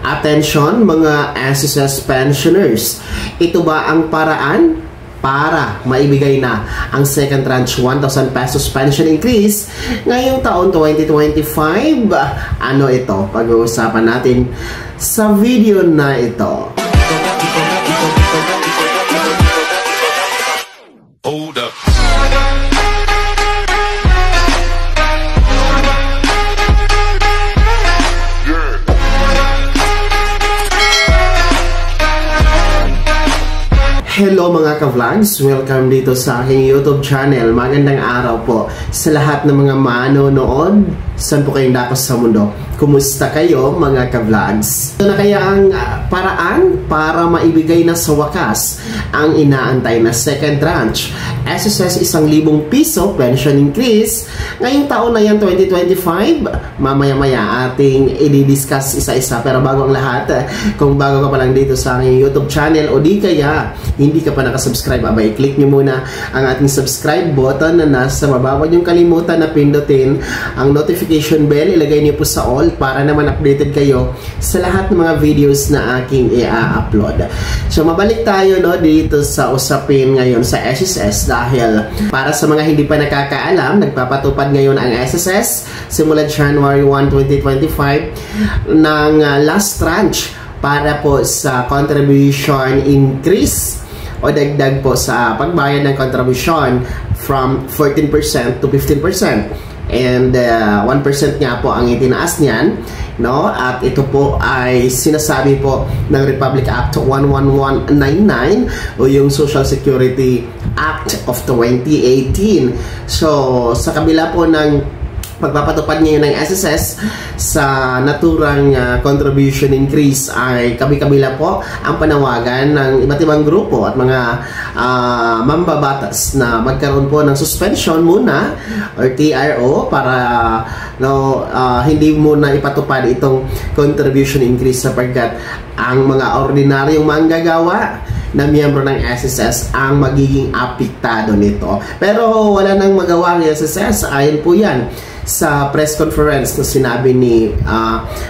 Attention mga SSS pensioners, ito ba ang paraan para maibigay na ang second tranche 1,000 pesos pension increase ngayong taon 2025? Ano ito? Pag-uusapan natin sa video na ito. Hold up. Hello mga ka-vlogs! Welcome dito sa aking YouTube channel. Magandang araw po sa lahat ng mga manonood. Saan po kayong dapat sa mundo? Kumusta kayo mga ka-vlogs? Ito na kaya ang paraan para maibigay na sa wakas ang inaantay na second tranche SSS 1,000 piso pension increase ngayong taon na yan 2025. Mamaya-maya ating i-discuss isa-isa, pero bago ang lahat, kung bago ka pa lang dito sa aking YouTube channel o di kaya hindi ka pa nakasubscribe, abay click nyo muna ang ating subscribe button na nasa baba. Huwag niyong kalimutan na pindutin ang notification bell, ilagay niyo po sa all para naman updated kayo sa lahat ng mga videos na aking i-upload. So mabalik tayo dito sa usapin ngayon sa SSS, dahil para sa mga hindi pa nakakaalam, nagpapatupad ngayon ang SSS simula January 1, 2025 ng last tranche para po sa contribution increase o dagdag po sa pagbayad ng contribution from 14% to 15%. And 1% nga po ang itinaas niyan, no? At ito po ay sinasabi po ng Republic Act 11199 o yung Social Security Act of 2018. So sa kabila po ng pagpapatupad ngayon ng SSS sa naturang contribution increase, ay kabi-kabila po ang panawagan ng iba't ibang grupo at mga mambabatas na magkaroon po ng suspension muna or TRO para hindi muna ipatupad itong contribution increase, sapagkat ang mga ordinaryong manggagawa na miyembro ng SSS ang magiging apektado nito. Pero wala nang magawa ng SSS, ayon po yan sa press conference na sinabi ni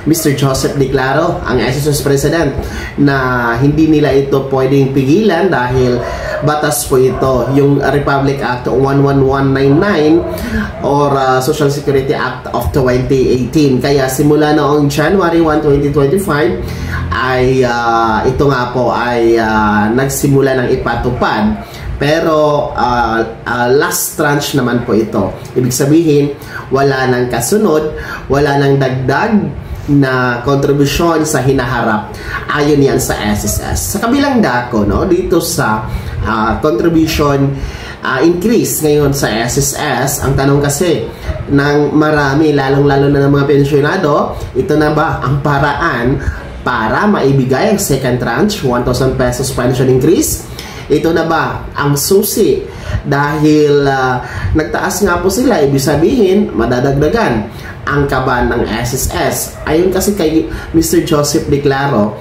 Mr. Joseph Declaro, ang SSS President, na hindi nila ito pwedeng pigilan dahil batas po ito, yung Republic Act 11199 or Social Security Act of 2018. Kaya simula noong January 1, 2025 ay ito nga po ay nagsimula ng ipatupad. Pero last tranche naman po ito. Ibig sabihin, wala nang kasunod, wala nang dagdag na kontribusyon sa hinaharap. Ayon yan sa SSS. Sa kabilang dako, dito sa contribution increase ngayon sa SSS, ang tanong kasi ng marami, lalong-lalo na ng mga pensyonado, ito na ba ang paraan para maibigay ang second tranche 1,000 pesos pension increase? Ito na ba ang susi? Dahil nagtaas nga po sila, ibig sabihin madadagdagan ang kaban ng SSS. Ayon kasi kay Mr. Joseph Declaro,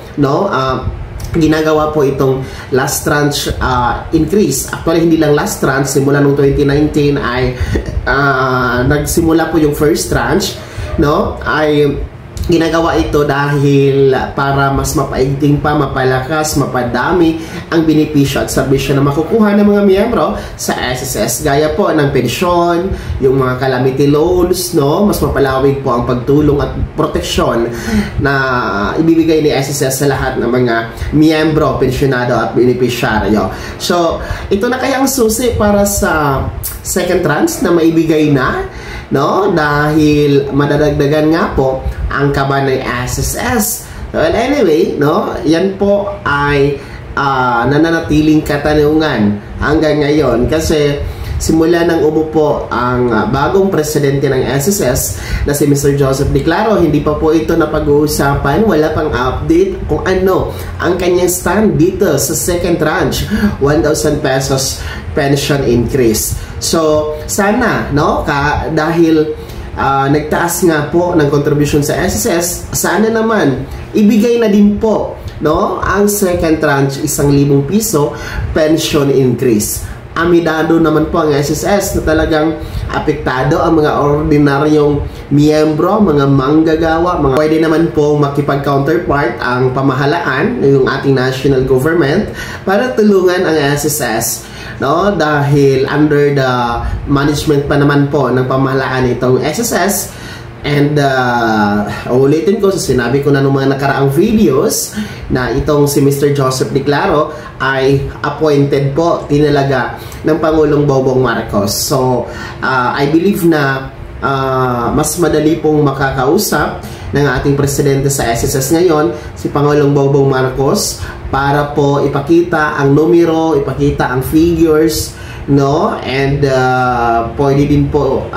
ginagawa po itong last tranche increase. Actually, hindi lang last tranche, simula noong 2019 ay nagsimula po yung first tranche, ay ginagawa ito dahil para mas mapaigting pa, mapalakas, mapadami ang benepisyo at serbisyo na makukuha ng mga miyembro sa SSS, gaya po ng pensyon, yung mga calamity loans, mas mapalawig po ang pagtulong at proteksyon na ibibigay ni SSS sa lahat ng mga miyembro, pensyonado at benepisyaryo. So, ito na kaya ang susi para sa second tranche na maibigay na, dahil madadagdagan nga po ang kaban ng SSS. Well, anyway, yan po ay nananatiling katanungan hanggang ngayon, kasi simula nang umupo ang bagong presidente ng SSS na si Mr. Joseph Declaro, hindi pa po ito napag-uusapan, wala pang update kung ano ang kanyang stand dito sa second tranche 1,000 pesos pension increase. So sana dahil nagtaas nga po ng contribution sa SSS, sana naman ibigay na din po ang second tranche 1,000 piso pension increase. Amidado naman po ang SSS na talagang apektado ang mga ordinaryong miyembro, mga manggagawa, mga pwede naman po makipag-counterpart ang pamahalaan, yung ating national government, para tulungan ang SSS, no? Dahil under the management pa naman po ng pamahalaan itong SSS. And ulitin ko, sinabi ko na nung mga nakaraang videos na itong si Mr. Joseph Diclaro ay appointed po, tinalaga ng Pangulong Bongbong Marcos. So I believe na mas madali pong makakausap ng ating presidente sa SSS ngayon, si Pangulong Bongbong Marcos, para po ipakita ang numero, ipakita ang figures, no? And pwede din po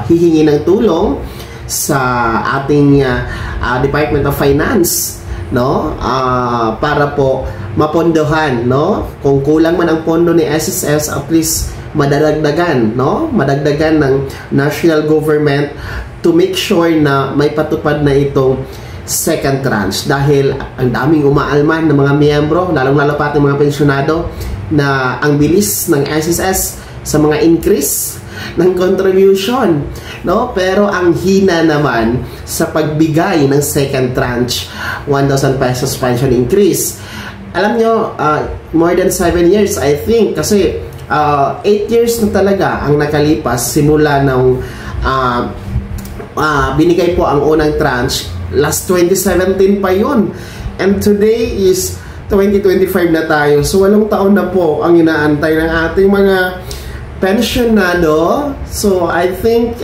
hihingi ng tulong sa ating Department of Finance, no? Para po mapondohan, no? Kung kulang man ang pondo ni SSS, at least madadagdagan, no? Madagdagan ng national government to make sure na may patupad na itong second tranche, dahil ang daming umaalman ng mga miyembro, lalong-lalo pa ating mga pensyonado, na ang bilis ng SSS sa mga increase ng contribution, no? Pero ang hina naman sa pagbigay ng second tranche, 1,000 pesos pension increase. Alam nyo, more than 7 years, I think, kasi 8 years na talaga ang nakalipas simula nung binigay po ang unang tranche. Last 2017 pa yun. And today is 2025 na tayo. So 8 taon na po ang inaantay ng ating mga pensionado. So I think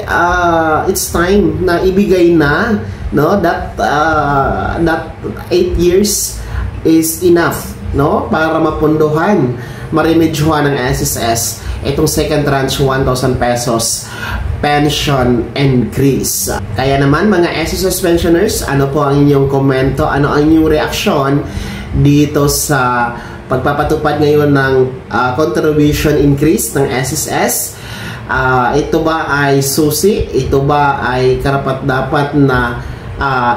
it's time na ibigay na, no, that 8 years is enough, no, para mapunduhan, maremedyohan ng SSS itong second tranche 1,000 pesos pension increase. Kaya naman mga SSS pensioners, ano po ang inyong komento, ano ang inyong reaksyon dito sa pagpapatupad ngayon ng contribution increase ng SSS? Ito ba ay susi? Ito ba ay karapat-dapat na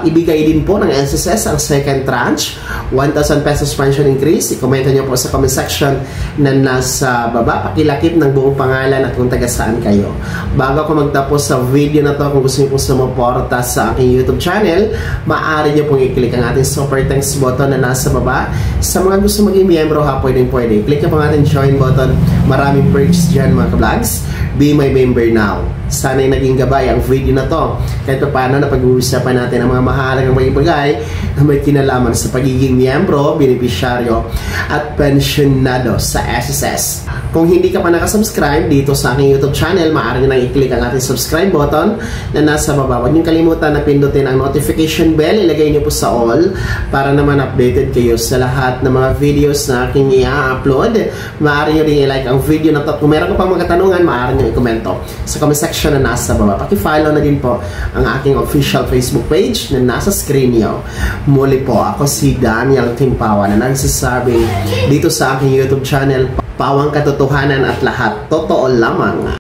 ibigay din po ng SSS ang second tranche, 1,000 pesos pension increase? I-komento nyo po sa comment section na nasa baba. Pakilakip ng buong pangalan at kung taga saan kayo. Bago ako magtapos sa video na to, kung gusto nyo po sumuporta sa aking YouTube channel, maaari nyo pong i-click ang ating super thanks button na nasa baba. Sa mga gusto maging miyembro, pwede. Click nyo po ang ating join button. Maraming perks dyan mga ka-vlogs. Be my member now. Sana'y naging gabay ang video na to, kahit pa paano na pag-uusapan natin ang mga mahalagang mga bagay na may kinalaman sa pagiging miyembro, benepisyaryo at pensionado sa SSS. Kung hindi ka pa nakasubscribe dito sa aking YouTube channel, maaari nang i-click ang ating subscribe button na nasa baba. Huwag niyong kalimutan na pindutin ang notification bell, ilagay niyo po sa all para naman updated kayo sa lahat ng mga videos na aking i-upload. Maaari niyo rin i-like ang video na to. Kung meron ka pang mga katanungan, maaari niyo i-komento sa comment section na nasa baba. Paki-follow na din po ang aking official Facebook page na nasa screen niyo. Muli po, ako si Daniel Timpawa na nagsasabing dito sa aking YouTube channel, pawang katotohanan at lahat totoo lamang.